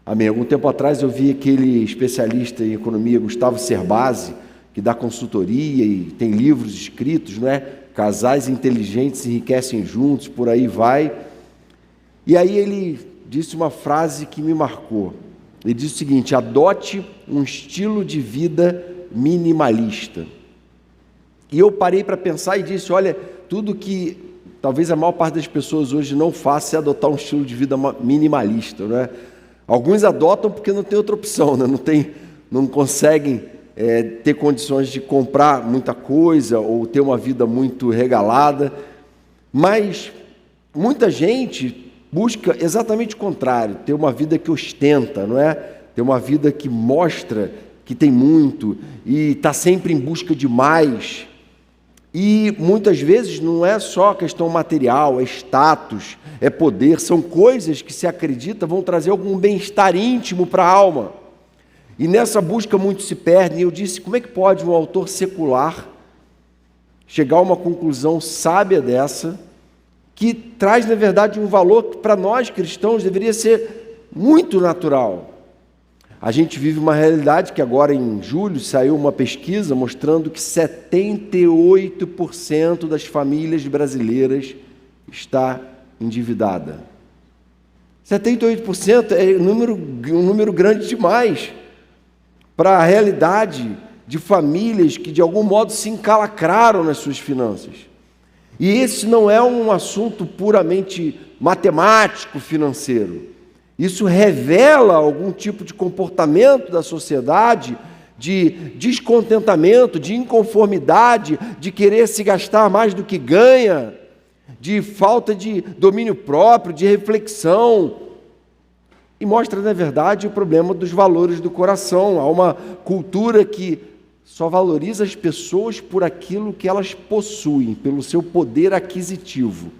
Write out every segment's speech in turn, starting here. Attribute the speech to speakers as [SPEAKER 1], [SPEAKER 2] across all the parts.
[SPEAKER 1] Amém. Algum tempo atrás eu vi aquele especialista em economia, Gustavo Cerbasi, que dá consultoria e tem livros escritos, não é? Casais inteligentes enriquecem juntos, por aí vai. E aí ele disse uma frase que me marcou. Ele disse o seguinte: adote um estilo de vida minimalista. E eu parei para pensar e disse: olha, tudo que talvez a maior parte das pessoas hoje não faça é adotar um estilo de vida minimalista, não é? Alguns adotam porque não tem outra opção, né? Não conseguem ter condições de comprar muita coisa ou ter uma vida muito regalada. Mas muita gente busca exatamente o contrário, ter uma vida que ostenta, não é? Ter uma vida que mostra que tem muito e está sempre em busca de mais. E muitas vezes não é só questão material, é status, é poder, são coisas que se acredita vão trazer algum bem-estar íntimo para a alma. E nessa busca muito se perdem. E eu disse: como é que pode um autor secular chegar a uma conclusão sábia dessa, que traz, na verdade, um valor que para nós cristãos deveria ser muito natural? A gente vive uma realidade que agora em julho saiu uma pesquisa mostrando que 78% das famílias brasileiras está endividada. 78% é um número grande demais para a realidade de famílias que de algum modo se encalacraram nas suas finanças. E esse não é um assunto puramente matemático financeiro. Isso revela algum tipo de comportamento da sociedade, de descontentamento, de inconformidade, de querer se gastar mais do que ganha, de falta de domínio próprio, de reflexão. E mostra, na verdade, o problema dos valores do coração. Há uma cultura que só valoriza as pessoas por aquilo que elas possuem, pelo seu poder aquisitivo.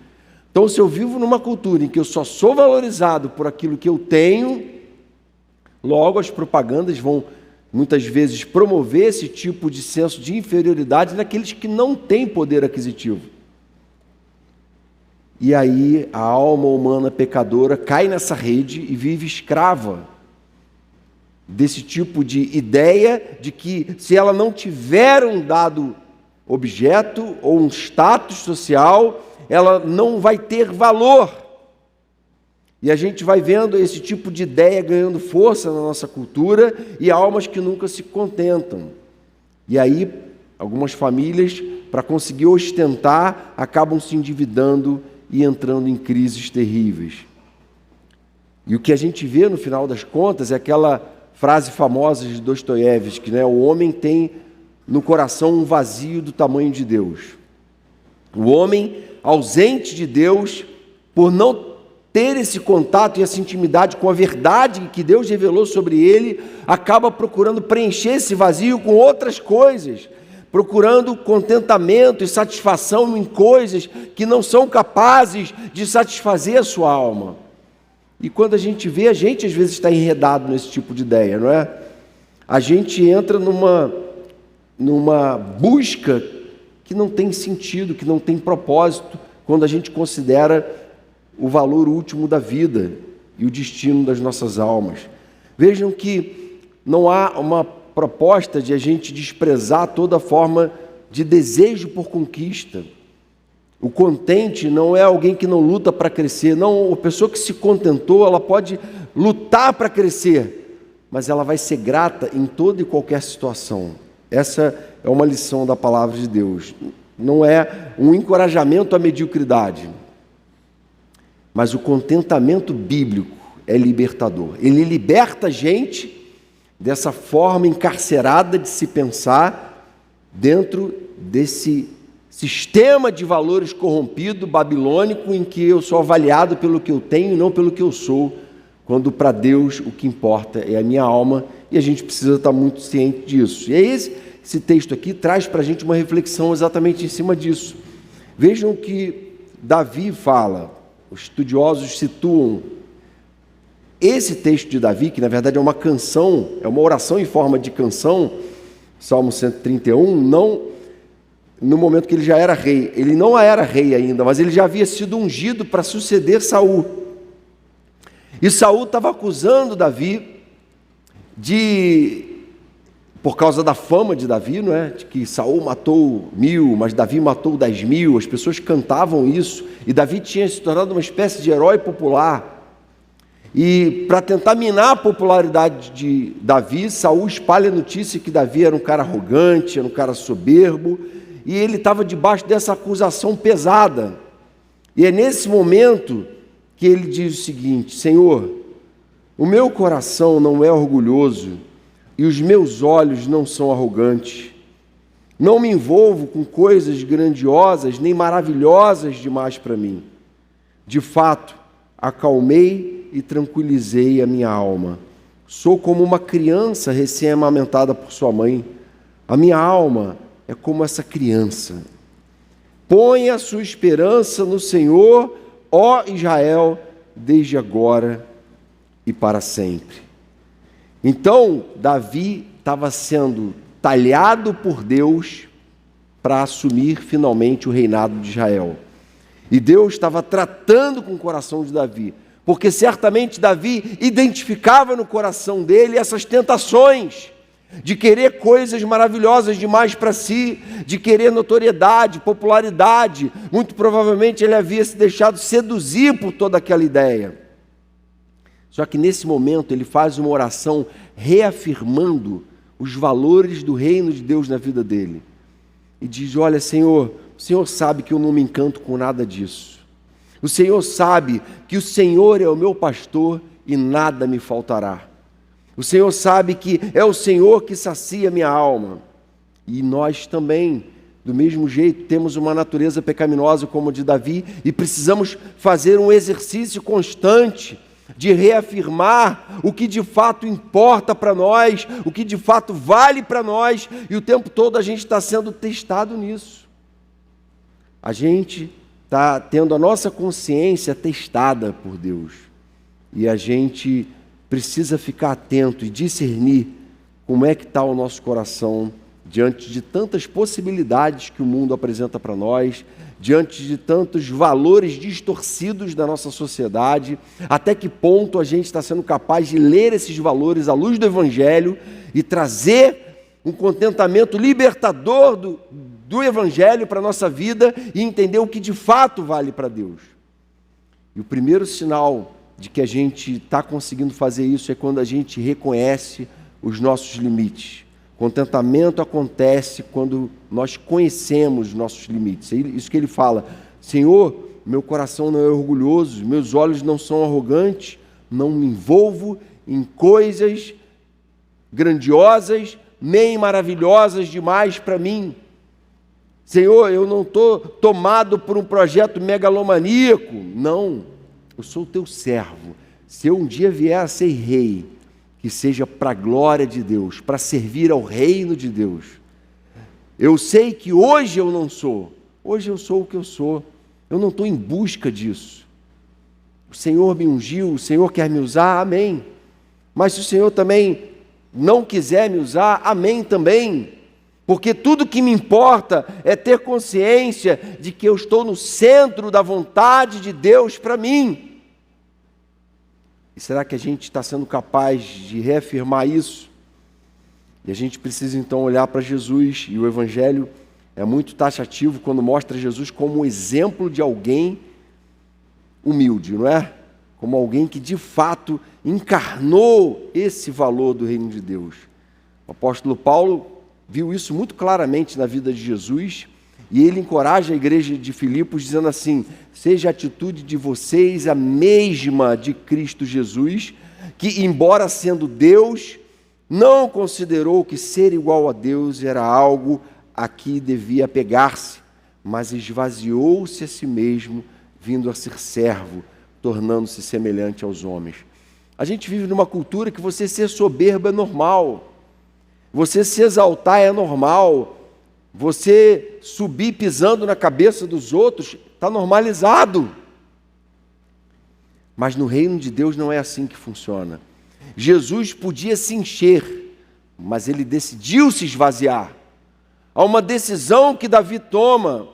[SPEAKER 1] Então, se eu vivo numa cultura em que eu só sou valorizado por aquilo que eu tenho, logo as propagandas vão, muitas vezes, promover esse tipo de senso de inferioridade naqueles que não têm poder aquisitivo. E aí a alma humana pecadora cai nessa rede e vive escrava desse tipo de ideia de que, se ela não tiver um dado objeto ou um status social, ela não vai ter valor. E a gente vai vendo esse tipo de ideia ganhando força na nossa cultura e almas que nunca se contentam. E aí, algumas famílias, para conseguir ostentar, acabam se endividando e entrando em crises terríveis. E o que a gente vê, no final das contas, é aquela frase famosa de Dostoiévski, né? O homem tem no coração um vazio do tamanho de Deus. O homem ausente de Deus, por não ter esse contato e essa intimidade com a verdade que Deus revelou sobre ele, acaba procurando preencher esse vazio com outras coisas, procurando contentamento e satisfação em coisas que não são capazes de satisfazer a sua alma. E quando a gente vê, a gente às vezes está enredado nesse tipo de ideia, não é? A gente entra numa busca que não tem sentido, que não tem propósito, quando a gente considera o valor último da vida e o destino das nossas almas. Vejam que não há uma proposta de a gente desprezar toda forma de desejo por conquista. O contente não é alguém que não luta para crescer, não, a pessoa que se contentou, ela pode lutar para crescer, mas ela vai ser grata em toda e qualquer situação. Essa é uma lição da palavra de Deus. Não é um encorajamento à mediocridade, mas o contentamento bíblico é libertador. Ele liberta a gente dessa forma encarcerada de se pensar dentro desse sistema de valores corrompido, babilônico, em que eu sou avaliado pelo que eu tenho e não pelo que eu sou, quando para Deus o que importa é a minha alma, e a gente precisa estar muito ciente disso. E aí esse texto aqui traz para a gente uma reflexão exatamente em cima disso. Vejam que Davi fala, os estudiosos situam esse texto de Davi, que na verdade é uma canção, é uma oração em forma de canção, Salmo 131, não no momento que ele já era rei. Ele não era rei ainda, mas ele já havia sido ungido para suceder Saul. E Saul estava acusando Davi por causa da fama de Davi, não é? De que Saul matou 1000, mas Davi matou 10.000, as pessoas cantavam isso, e Davi tinha se tornado uma espécie de herói popular. E para tentar minar a popularidade de Davi, Saul espalha a notícia que Davi era um cara arrogante, era um cara soberbo, e ele estava debaixo dessa acusação pesada. E é nesse momento que ele diz o seguinte: Senhor, o meu coração não é orgulhoso e os meus olhos não são arrogantes. Não me envolvo com coisas grandiosas nem maravilhosas demais para mim. De fato, acalmei e tranquilizei a minha alma. Sou como uma criança recém-amamentada por sua mãe. A minha alma é como essa criança. Põe a sua esperança no Senhor, ó Israel, desde agora e para sempre. Então, Davi estava sendo talhado por Deus para assumir finalmente o reinado de Israel. E Deus estava tratando com o coração de Davi, porque certamente Davi identificava no coração dele essas tentações de querer coisas maravilhosas demais para si, de querer notoriedade, popularidade. Muito provavelmente ele havia se deixado seduzir por toda aquela ideia. Só que nesse momento ele faz uma oração reafirmando os valores do reino de Deus na vida dele. E diz: olha, Senhor, o Senhor sabe que eu não me encanto com nada disso. O Senhor sabe que o Senhor é o meu pastor e nada me faltará. O Senhor sabe que é o Senhor que sacia minha alma. E nós também, do mesmo jeito, temos uma natureza pecaminosa como a de Davi e precisamos fazer um exercício constante de reafirmar o que de fato importa para nós, o que de fato vale para nós, e o tempo todo a gente está sendo testado nisso. A gente está tendo a nossa consciência testada por Deus, e a gente precisa ficar atento e discernir como é que está o nosso coração diante de tantas possibilidades que o mundo apresenta para nós, diante de tantos valores distorcidos da nossa sociedade. Até que ponto a gente está sendo capaz de ler esses valores à luz do Evangelho e trazer um contentamento libertador do Evangelho para a nossa vida e entender o que de fato vale para Deus. E o primeiro sinal de que a gente está conseguindo fazer isso é quando a gente reconhece os nossos limites. Contentamento acontece quando nós conhecemos os nossos limites. É isso que ele fala: Senhor, meu coração não é orgulhoso, meus olhos não são arrogantes, não me envolvo em coisas grandiosas nem maravilhosas demais para mim. Senhor, eu não estou tomado por um projeto megalomaníaco. Não, eu sou teu servo. Se eu um dia vier a ser rei, que seja para a glória de Deus, para servir ao reino de Deus. Eu sei que hoje eu não sou, hoje eu sou o que eu sou, eu não estou em busca disso. O Senhor me ungiu, o Senhor quer me usar, amém. Mas se o Senhor também não quiser me usar, amém também. Porque tudo que me importa é ter consciência de que eu estou no centro da vontade de Deus para mim. E será que a gente está sendo capaz de reafirmar isso? E a gente precisa então olhar para Jesus, e o Evangelho é muito taxativo quando mostra Jesus como um exemplo de alguém humilde, não é? Como alguém que de fato encarnou esse valor do reino de Deus. O apóstolo Paulo viu isso muito claramente na vida de Jesus, e ele encoraja a igreja de Filipos dizendo assim: seja a atitude de vocês a mesma de Cristo Jesus, que embora sendo Deus, não considerou que ser igual a Deus era algo a que devia apegar-se, mas esvaziou-se a si mesmo, vindo a ser servo, tornando-se semelhante aos homens. A gente vive numa cultura que você ser soberbo é normal, você se exaltar é normal, você subir pisando na cabeça dos outros está normalizado. Mas no reino de Deus não é assim que funciona. Jesus podia se encher, mas ele decidiu se esvaziar. Há uma decisão que Davi toma,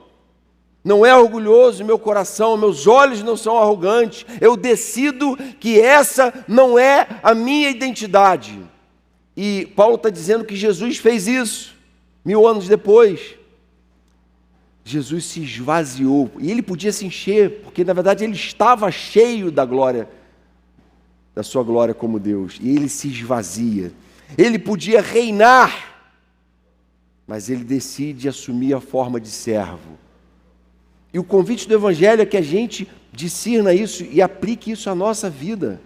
[SPEAKER 1] não é orgulhoso meu coração, meus olhos não são arrogantes, eu decido que essa não é a minha identidade. E Paulo está dizendo que Jesus fez isso, 1000 anos depois. Jesus se esvaziou, e ele podia se encher, porque na verdade ele estava cheio da glória, da sua glória como Deus, e ele se esvazia. Ele podia reinar, mas ele decide assumir a forma de servo. E o convite do Evangelho é que a gente discirna isso e aplique isso à nossa vida.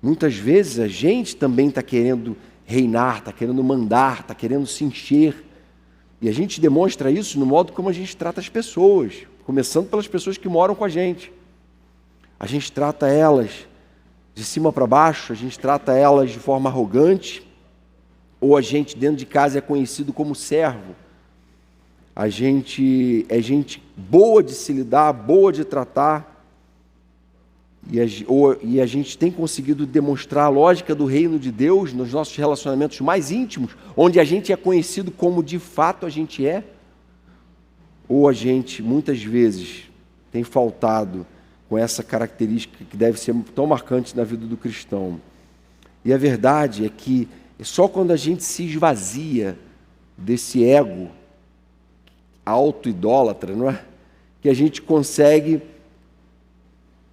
[SPEAKER 1] Muitas vezes a gente também está querendo reinar, está querendo mandar, está querendo se encher. E a gente demonstra isso no modo como a gente trata as pessoas, começando pelas pessoas que moram com a gente. A gente trata elas de cima para baixo, a gente trata elas de forma arrogante, ou a gente dentro de casa é conhecido como servo. A gente é gente boa de se lidar, boa de tratar, e a gente tem conseguido demonstrar a lógica do reino de Deus nos nossos relacionamentos mais íntimos, onde a gente é conhecido como de fato a gente é, ou a gente muitas vezes tem faltado com essa característica que deve ser tão marcante na vida do cristão. E a verdade é que é só quando a gente se esvazia desse ego auto-idólatra, não é? Que a gente consegue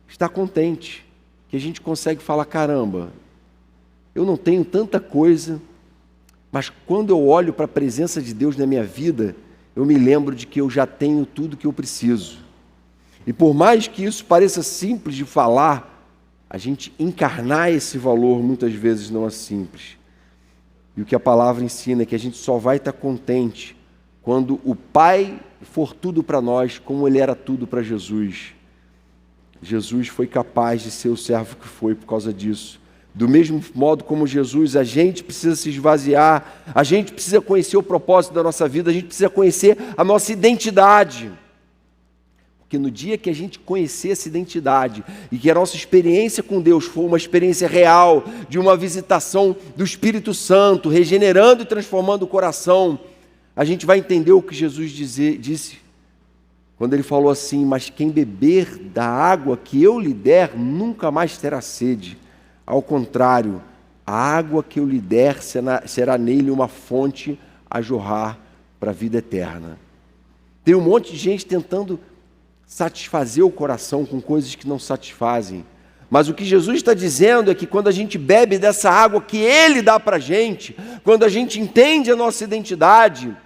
[SPEAKER 1] estar contente, que a gente consegue falar, caramba, eu não tenho tanta coisa, mas quando eu olho para a presença de Deus na minha vida, eu me lembro de que eu já tenho tudo que eu preciso. E por mais que isso pareça simples de falar, a gente encarnar esse valor muitas vezes não é simples. E o que a palavra ensina é que a gente só vai estar contente quando o Pai for tudo para nós, como Ele era tudo para Jesus. Jesus foi capaz de ser o servo que foi por causa disso. Do mesmo modo como Jesus, a gente precisa se esvaziar, a gente precisa conhecer o propósito da nossa vida, a gente precisa conhecer a nossa identidade. Porque no dia que a gente conhecer essa identidade e que a nossa experiência com Deus for uma experiência real, de uma visitação do Espírito Santo, regenerando e transformando o coração, a gente vai entender o que Jesus disse, quando ele falou assim, mas quem beber da água que eu lhe der, nunca mais terá sede. Ao contrário, a água que eu lhe der será nele uma fonte a jorrar para a vida eterna. Tem um monte de gente tentando satisfazer o coração com coisas que não satisfazem. Mas o que Jesus está dizendo é que quando a gente bebe dessa água que Ele dá para a gente, quando a gente entende a nossa identidade,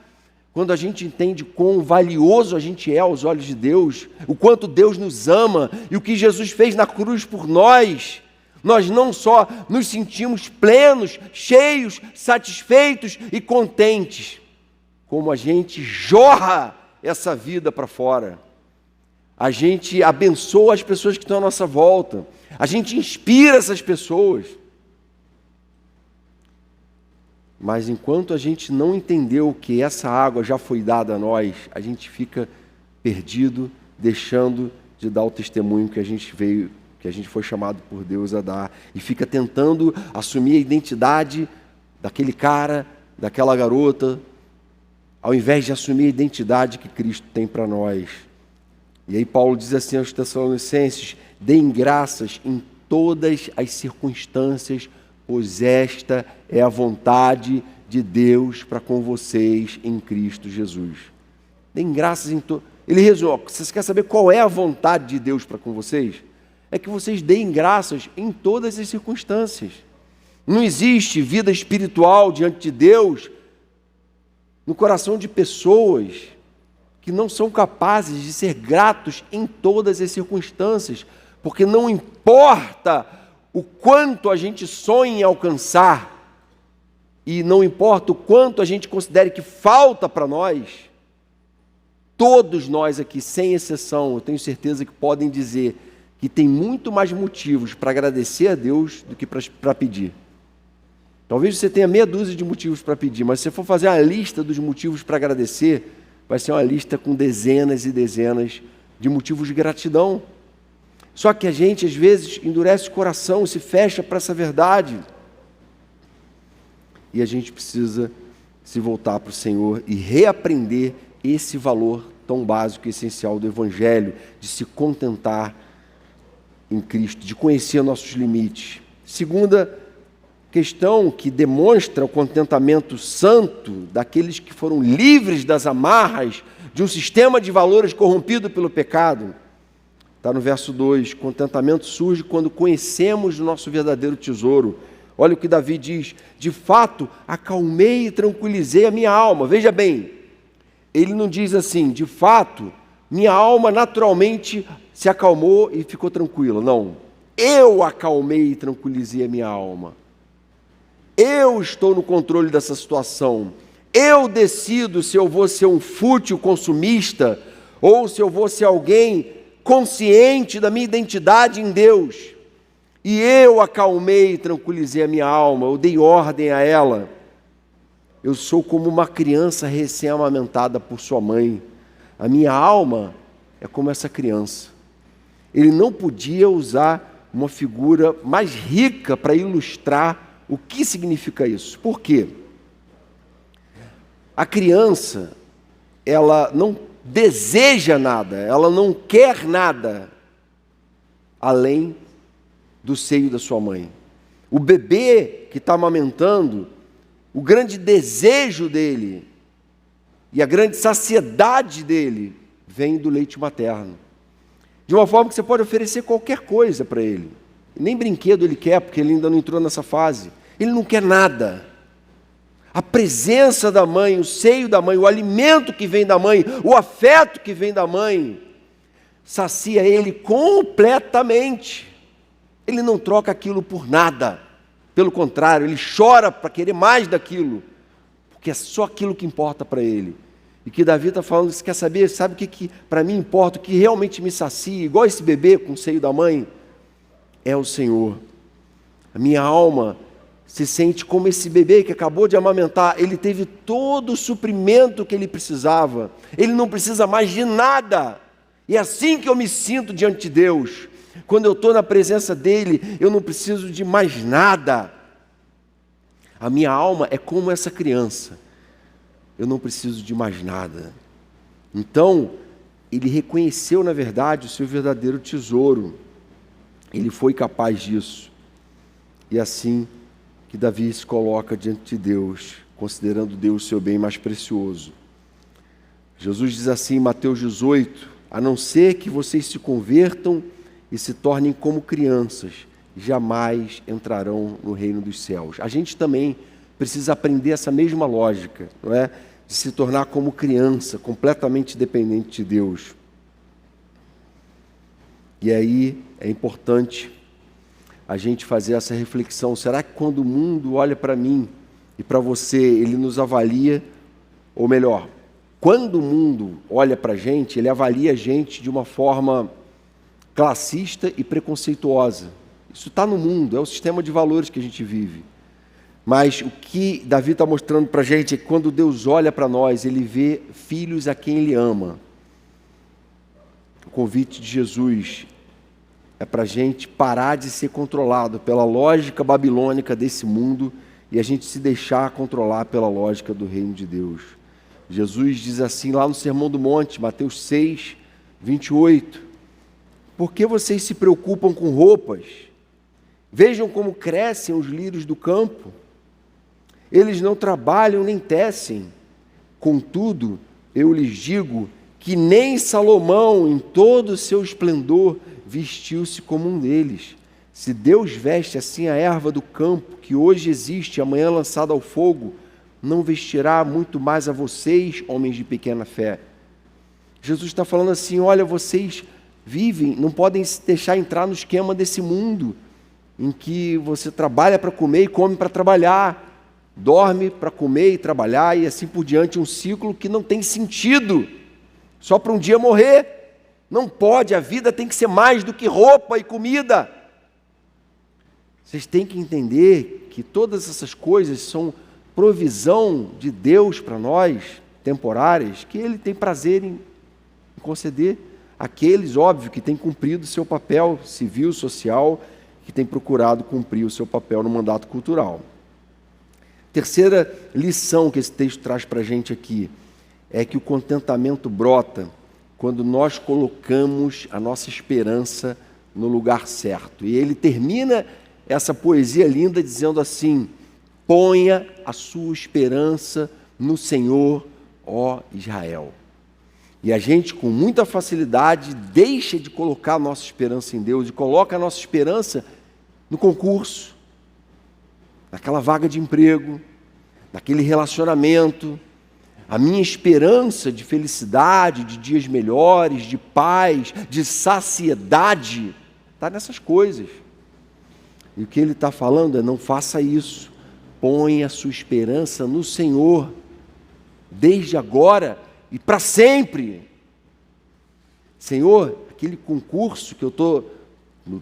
[SPEAKER 1] quando a gente entende quão valioso a gente é aos olhos de Deus, o quanto Deus nos ama e o que Jesus fez na cruz por nós, nós não só nos sentimos plenos, cheios, satisfeitos e contentes, como a gente jorra essa vida para fora. A gente abençoa as pessoas que estão à nossa volta. A gente inspira essas pessoas. Mas enquanto a gente não entendeu que essa água já foi dada a nós, a gente fica perdido, deixando de dar o testemunho que a gente veio, que a gente foi chamado por Deus a dar, e fica tentando assumir a identidade daquele cara, daquela garota, ao invés de assumir a identidade que Cristo tem para nós. E aí Paulo diz assim aos Tessalonicenses: deem graças em todas as circunstâncias, pois esta é a vontade de Deus para com vocês em Cristo Jesus. Deem graças em todo. Ele resume, você quer saber qual é a vontade de Deus para com vocês? É que vocês deem graças em todas as circunstâncias. Não existe vida espiritual diante de Deus no coração de pessoas que não são capazes de ser gratos em todas as circunstâncias, porque não importa o quanto a gente sonha em alcançar, e não importa o quanto a gente considere que falta para nós, todos nós aqui, sem exceção, eu tenho certeza que podem dizer que tem muito mais motivos para agradecer a Deus do que para pedir. Talvez você tenha meia dúzia de motivos para pedir, mas se você for fazer uma lista dos motivos para agradecer, vai ser uma lista com dezenas e dezenas de motivos de gratidão. Só que a gente, às vezes, endurece o coração, se fecha para essa verdade. E a gente precisa se voltar para o Senhor e reaprender esse valor tão básico e essencial do Evangelho, de se contentar em Cristo, de conhecer nossos limites. Segunda questão que demonstra o contentamento santo daqueles que foram livres das amarras de um sistema de valores corrompido pelo pecado. Está no verso 2, contentamento surge quando conhecemos o nosso verdadeiro tesouro. Olha o que Davi diz, de fato, acalmei e tranquilizei a minha alma. Veja bem, ele não diz assim, de fato, minha alma naturalmente se acalmou e ficou tranquila. Não, eu acalmei e tranquilizei a minha alma. Eu estou no controle dessa situação. Eu decido se eu vou ser um fútil consumista ou se eu vou ser alguém consciente da minha identidade em Deus. E eu acalmei e tranquilizei a minha alma, eu dei ordem a ela. Eu sou como uma criança recém-amamentada por sua mãe. A minha alma é como essa criança. Ele não podia usar uma figura mais rica para ilustrar o que significa isso. Por quê? A criança, ela não deseja nada, ela não quer nada além do seio da sua mãe. O bebê que está amamentando, o grande desejo dele e a grande saciedade dele vem do leite materno. De uma forma que você pode oferecer qualquer coisa para ele. Nem brinquedo ele quer, porque ele ainda não entrou nessa fase. Ele não quer nada. A presença da mãe, o seio da mãe, o alimento que vem da mãe, o afeto que vem da mãe, sacia ele completamente. Ele não troca aquilo por nada. Pelo contrário, ele chora para querer mais daquilo, porque é só aquilo que importa para ele. E que Davi está falando, você quer saber, sabe o que para mim importa, o que realmente me sacia, igual esse bebê com o seio da mãe? É o Senhor. A minha alma se sente como esse bebê que acabou de amamentar. Ele teve todo o suprimento que ele precisava. Ele não precisa mais de nada. E é assim que eu me sinto diante de Deus. Quando eu estou na presença dEle, eu não preciso de mais nada. A minha alma é como essa criança. Eu não preciso de mais nada. Então, ele reconheceu, na verdade, o seu verdadeiro tesouro. Ele foi capaz disso. E assim que Davi se coloca diante de Deus, considerando Deus seu bem mais precioso. Jesus diz assim em Mateus 18, a não ser que vocês se convertam e se tornem como crianças, jamais entrarão no reino dos céus. A gente também precisa aprender essa mesma lógica, não é? De se tornar como criança, completamente dependente de Deus. E aí é importante a gente fazer essa reflexão. Será que quando o mundo olha para mim e para você, ele nos avalia, ou melhor, quando o mundo olha para a gente, ele avalia a gente de uma forma classista e preconceituosa. Isso está no mundo, é o sistema de valores que a gente vive. Mas o que Davi está mostrando para a gente é que quando Deus olha para nós, Ele vê filhos a quem Ele ama. O convite de Jesus é para a gente parar de ser controlado pela lógica babilônica desse mundo e a gente se deixar controlar pela lógica do reino de Deus. Jesus diz assim lá no Sermão do Monte, Mateus 6, 28, por que vocês se preocupam com roupas? Vejam como crescem os lírios do campo. Eles não trabalham nem tecem. Contudo, eu lhes digo que nem Salomão, em todo o seu esplendor, vestiu-se como um deles. Se Deus veste assim a erva do campo, que hoje existe, amanhã lançada ao fogo, não vestirá muito mais a vocês, homens de pequena fé. Jesus está falando assim, olha, vocês vivem, não podem se deixar entrar no esquema desse mundo, em que você trabalha para comer e come para trabalhar, dorme para comer e trabalhar, e assim por diante, um ciclo que não tem sentido, só para um dia morrer. Não pode, a vida tem que ser mais do que roupa e comida. Vocês têm que entender que todas essas coisas são provisão de Deus para nós, temporárias, que Ele tem prazer em conceder àqueles, óbvio, que têm cumprido o seu papel civil, social, que têm procurado cumprir o seu papel no mandato cultural. Terceira lição que esse texto traz para a gente aqui é que o contentamento brota quando nós colocamos a nossa esperança no lugar certo. E ele termina essa poesia linda dizendo assim: ponha a sua esperança no Senhor, ó Israel. E a gente, com muita facilidade, deixa de colocar a nossa esperança em Deus e coloca a nossa esperança no concurso, naquela vaga de emprego, naquele relacionamento. A minha esperança de felicidade, de dias melhores, de paz, de saciedade, está nessas coisas. E o que ele está falando é: não faça isso. Ponha a sua esperança no Senhor, desde agora e para sempre. Senhor, aquele concurso que eu estou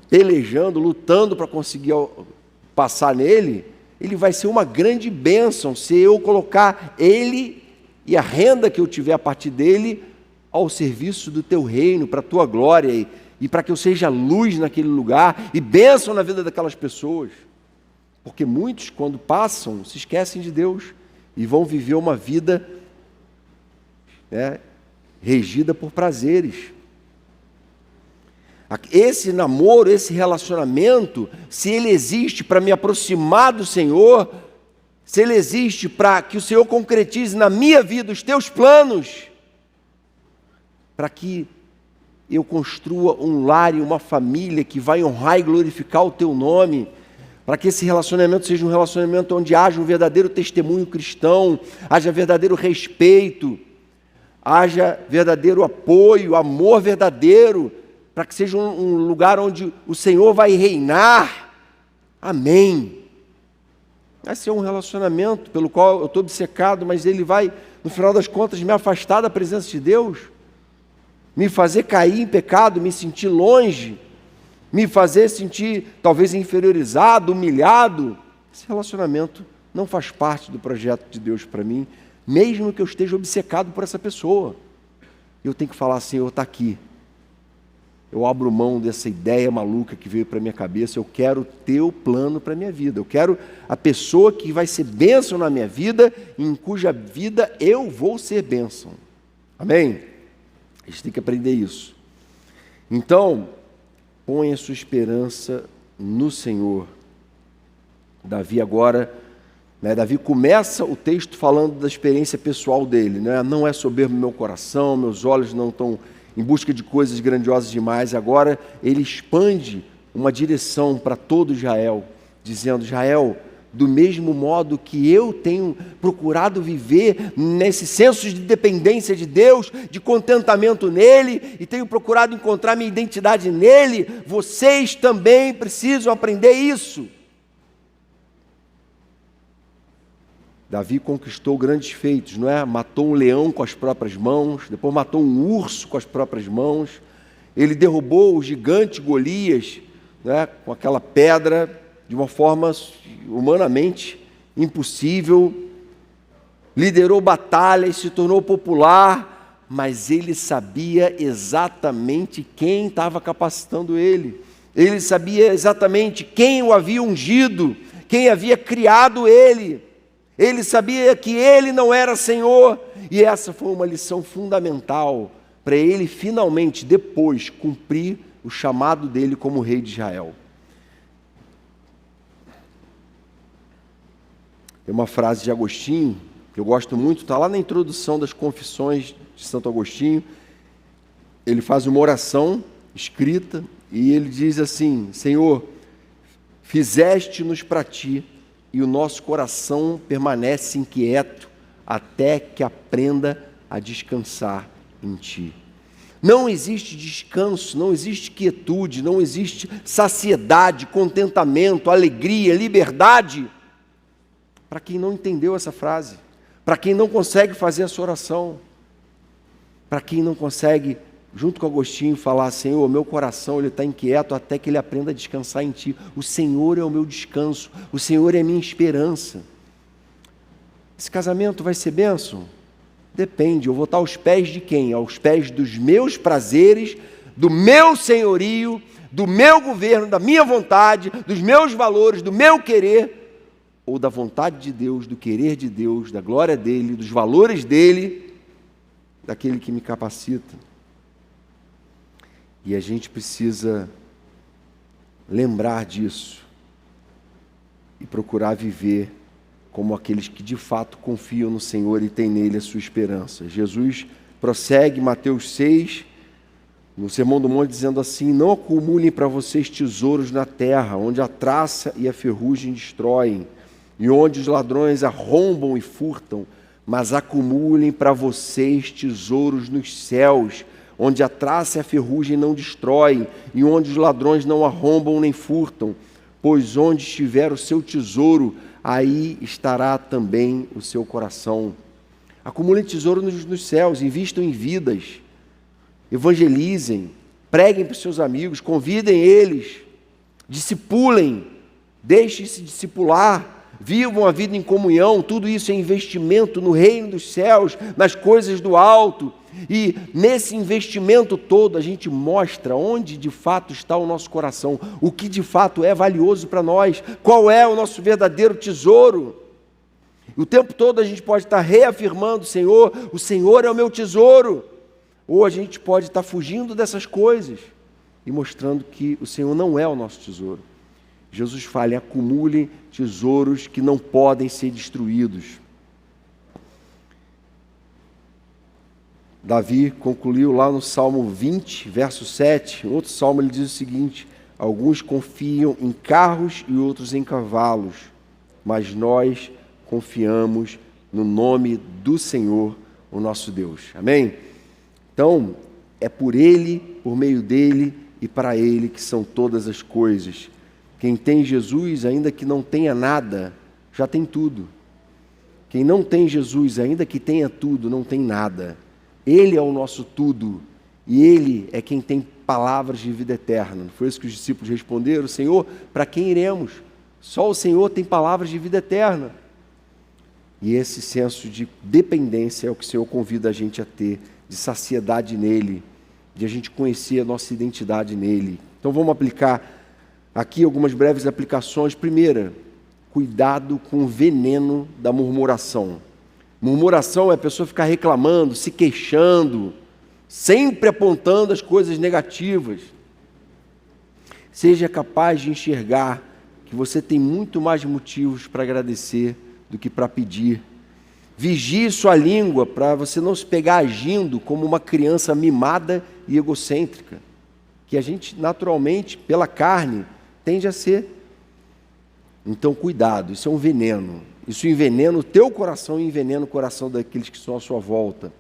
[SPEAKER 1] pelejando, lutando para conseguir passar nele, ele vai ser uma grande bênção se eu colocar ele e a renda que eu tiver a partir dele ao serviço do teu reino, para a tua glória, e para que eu seja luz naquele lugar e bênção na vida daquelas pessoas. Porque muitos, quando passam, se esquecem de Deus e vão viver uma vida regida por prazeres. Esse namoro, esse relacionamento, se ele existe para me aproximar do Senhor, se ele existe para que o Senhor concretize na minha vida os teus planos, para que eu construa um lar e uma família que vai honrar e glorificar o teu nome, para que esse relacionamento seja um relacionamento onde haja um verdadeiro testemunho cristão, haja verdadeiro respeito, haja verdadeiro apoio, amor verdadeiro, para que seja um lugar onde o Senhor vai reinar. Amém. Vai ser um relacionamento pelo qual eu estou obcecado, mas ele vai, no final das contas, me afastar da presença de Deus, me fazer cair em pecado, me sentir longe, me fazer sentir talvez inferiorizado, humilhado. Esse relacionamento não faz parte do projeto de Deus para mim, mesmo que eu esteja obcecado por essa pessoa. Eu tenho que falar: Senhor, está aqui. Eu abro mão dessa ideia maluca que veio para a minha cabeça. Eu quero o teu plano para a minha vida. Eu quero a pessoa que vai ser bênção na minha vida, em cuja vida eu vou ser bênção. Amém? A gente tem que aprender isso. Então, põe a sua esperança no Senhor. Davi agora, Davi começa o texto falando da experiência pessoal dele. Não é soberbo meu coração, meus olhos não estão em busca de coisas grandiosas demais. Agora ele expande uma direção para todo Israel, dizendo: Israel, do mesmo modo que eu tenho procurado viver nesse senso de dependência de Deus, de contentamento nele, e tenho procurado encontrar minha identidade nele, vocês também precisam aprender isso. Davi conquistou grandes feitos, não é? Matou um leão com as próprias mãos, depois matou um urso com as próprias mãos, ele derrubou o gigante Golias, com aquela pedra, de uma forma humanamente impossível, liderou batalhas, se tornou popular, mas ele sabia exatamente quem estava capacitando ele, ele sabia exatamente quem o havia ungido, quem havia criado ele. Ele sabia que ele não era Senhor, e essa foi uma lição fundamental para ele finalmente depois cumprir o chamado dele como rei de Israel. Tem uma frase de Agostinho que eu gosto muito, está lá na introdução das Confissões de Santo Agostinho. Ele faz uma oração escrita e ele diz assim: Senhor, fizeste-nos para ti, e o nosso coração permanece inquieto até que aprenda a descansar em ti. Não existe descanso, não existe quietude, não existe saciedade, contentamento, alegria, liberdade, para quem não entendeu essa frase, para quem não consegue fazer essa oração, para quem não consegue, junto com Agostinho, falar: Senhor, meu coração ele está inquieto até que ele aprenda a descansar em ti. O Senhor é o meu descanso, o Senhor é a minha esperança. Esse casamento vai ser bênção? Depende, eu vou estar aos pés de quem? Aos pés dos meus prazeres, do meu senhorio, do meu governo, da minha vontade, dos meus valores, do meu querer, ou da vontade de Deus, do querer de Deus, da glória dele, dos valores dele, daquele que me capacita. E a gente precisa lembrar disso e procurar viver como aqueles que de fato confiam no Senhor e têm nele a sua esperança. Jesus prossegue, Mateus 6, no Sermão do Monte, dizendo assim: não acumulem para vocês tesouros na terra, onde a traça e a ferrugem destroem, e onde os ladrões arrombam e furtam, mas acumulem para vocês tesouros nos céus, onde a traça e a ferrugem não destroem, e onde os ladrões não arrombam nem furtam, pois onde estiver o seu tesouro, aí estará também o seu coração. Acumulem tesouro nos céus, invistam em vidas, evangelizem, preguem para os seus amigos, convidem eles, discipulem, deixem-se discipular, vivam a vida em comunhão. Tudo isso é investimento no reino dos céus, nas coisas do alto. E nesse investimento todo a gente mostra onde de fato está o nosso coração, o que de fato é valioso para nós, qual é o nosso verdadeiro tesouro. O tempo todo a gente pode estar reafirmando: Senhor, o Senhor é o meu tesouro. Ou a gente pode estar fugindo dessas coisas e mostrando que o Senhor não é o nosso tesouro. Jesus fala: acumulem tesouros que não podem ser destruídos. Davi concluiu lá no Salmo 20, verso 7, outro salmo, ele diz o seguinte: alguns confiam em carros e outros em cavalos, mas nós confiamos no nome do Senhor, o nosso Deus. Amém? Então, é por Ele, por meio dEle e para Ele que são todas as coisas. Quem tem Jesus, ainda que não tenha nada, já tem tudo. Quem não tem Jesus, ainda que tenha tudo, não tem nada. Ele é o nosso tudo, e Ele é quem tem palavras de vida eterna. Não foi isso que os discípulos responderam? Senhor, para quem iremos? Só o Senhor tem palavras de vida eterna. E esse senso de dependência é o que o Senhor convida a gente a ter, de saciedade nele, de a gente conhecer a nossa identidade nele. Então vamos aplicar aqui algumas breves aplicações. Primeira, cuidado com o veneno da murmuração. Murmuração é a pessoa ficar reclamando, se queixando, sempre apontando as coisas negativas. Seja capaz de enxergar que você tem muito mais motivos para agradecer do que para pedir. Vigie sua língua para você não se pegar agindo como uma criança mimada e egocêntrica, que a gente naturalmente, pela carne, tende a ser. Então cuidado, isso é um veneno. Isso envenena o teu coração e envenena o coração daqueles que estão à sua volta.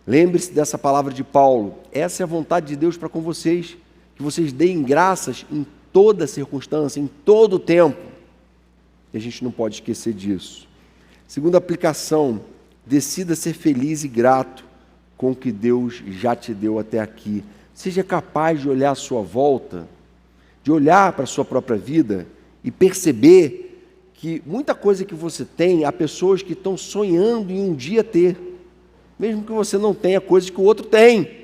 [SPEAKER 1] Lembre-se dessa palavra de Paulo: essa é a vontade de Deus para com vocês, que vocês deem graças em toda circunstância, em todo o tempo. E a gente não pode esquecer disso. Segunda aplicação: decida ser feliz e grato com o que Deus já te deu até aqui. Seja capaz de olhar à sua volta, de olhar para a sua própria vida e perceber que muita coisa que você tem, há pessoas que estão sonhando em um dia ter, mesmo que você não tenha coisas que o outro tem.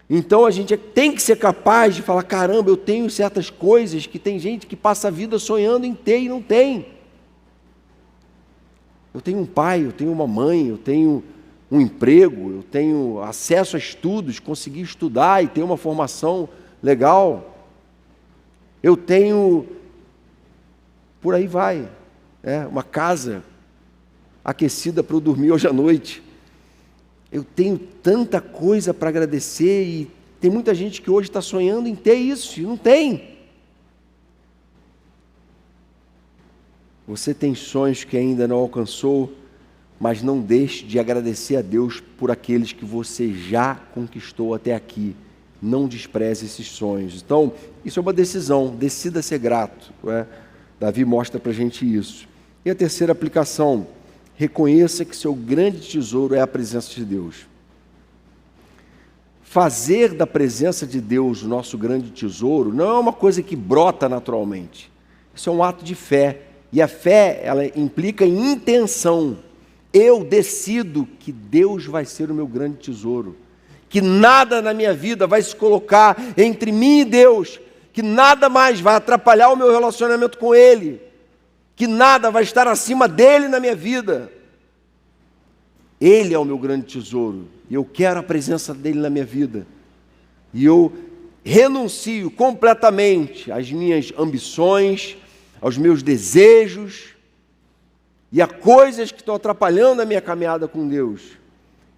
[SPEAKER 1] Então a gente tem que ser capaz de falar: caramba, eu tenho certas coisas que tem gente que passa a vida sonhando em ter e não tem. Eu tenho um pai, eu tenho uma mãe, eu tenho um emprego, eu tenho acesso a estudos, consegui estudar e ter uma formação legal. Eu tenho, por aí vai, uma casa aquecida para eu dormir hoje à noite. Eu tenho tanta coisa para agradecer e tem muita gente que hoje está sonhando em ter isso e não tem. Você tem sonhos que ainda não alcançou, mas não deixe de agradecer a Deus por aqueles que você já conquistou até aqui. Não despreze esses sonhos. Então, isso é uma decisão, decida ser grato. Davi mostra para a gente isso. E a terceira aplicação: reconheça que seu grande tesouro é a presença de Deus. Fazer da presença de Deus o nosso grande tesouro não é uma coisa que brota naturalmente. Isso é um ato de fé. E a fé, ela implica em intenção. Eu decido que Deus vai ser o meu grande tesouro, que nada na minha vida vai se colocar entre mim e Deus, que nada mais vai atrapalhar o meu relacionamento com Ele, que nada vai estar acima dEle na minha vida. Ele é o meu grande tesouro, e eu quero a presença dele na minha vida. E eu renuncio completamente às minhas ambições, aos meus desejos e a coisas que estão atrapalhando a minha caminhada com Deus.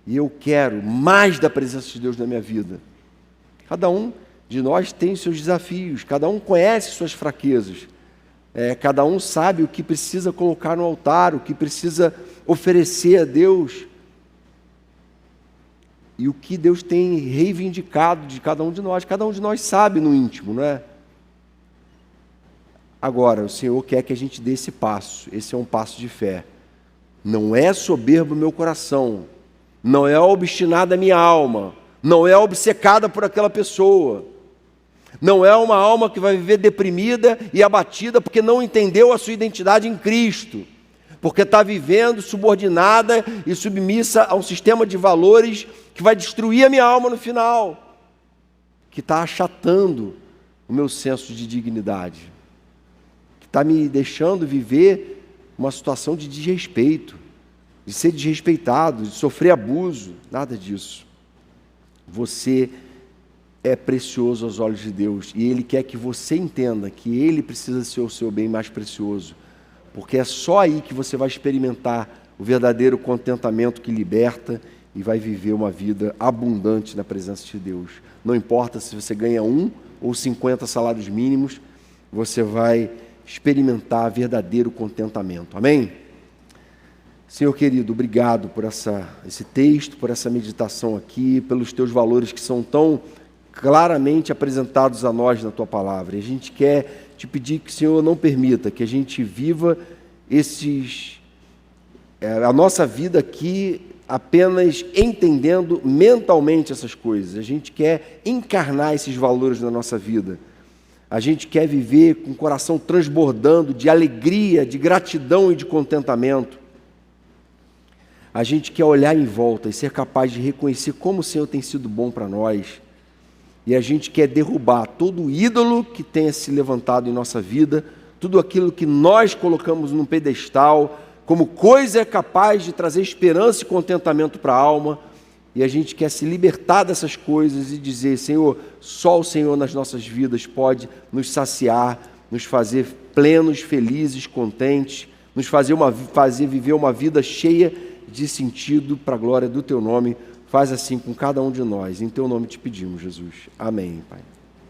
[SPEAKER 1] E eu quero mais da presença de Deus na minha vida. Cada um de nós tem seus desafios, cada um conhece suas fraquezas, cada um sabe o que precisa colocar no altar, o que precisa oferecer a Deus e o que Deus tem reivindicado de cada um de nós sabe no íntimo, não é? Agora, o Senhor quer que a gente dê esse passo, esse é um passo de fé. Não é soberbo o meu coração, não é obstinada a minha alma, não é obcecada por aquela pessoa, não é uma alma que vai viver deprimida e abatida porque não entendeu a sua identidade em Cristo, porque está vivendo subordinada e submissa a um sistema de valores que vai destruir a minha alma no final, que está achatando o meu senso de dignidade, que está me deixando viver uma situação de desrespeito, de ser desrespeitado, de sofrer abuso, nada disso. Você é precioso aos olhos de Deus e Ele quer que você entenda que Ele precisa ser o seu bem mais precioso, porque é só aí que você vai experimentar o verdadeiro contentamento que liberta e vai viver uma vida abundante na presença de Deus. Não importa se você ganha 1 ou 50 salários mínimos, você vai experimentar verdadeiro contentamento. Amém? Senhor querido, obrigado por esse texto, por essa meditação aqui, pelos teus valores que são tão claramente apresentados a nós na tua palavra. E a gente quer te pedir que o Senhor não permita que a gente viva a nossa vida aqui apenas entendendo mentalmente essas coisas. A gente quer encarnar esses valores na nossa vida. A gente quer viver com o coração transbordando de alegria, de gratidão e de contentamento. A gente quer olhar em volta e ser capaz de reconhecer como o Senhor tem sido bom para nós. E a gente quer derrubar todo ídolo que tenha se levantado em nossa vida, tudo aquilo que nós colocamos num pedestal, como coisa capaz de trazer esperança e contentamento para a alma. E a gente quer se libertar dessas coisas e dizer, Senhor, só o Senhor nas nossas vidas pode nos saciar, nos fazer plenos, felizes, contentes, nos fazer viver uma vida cheia de sentido para a glória do Teu nome. Faz assim com cada um de nós. Em Teu nome te pedimos, Jesus. Amém, Pai.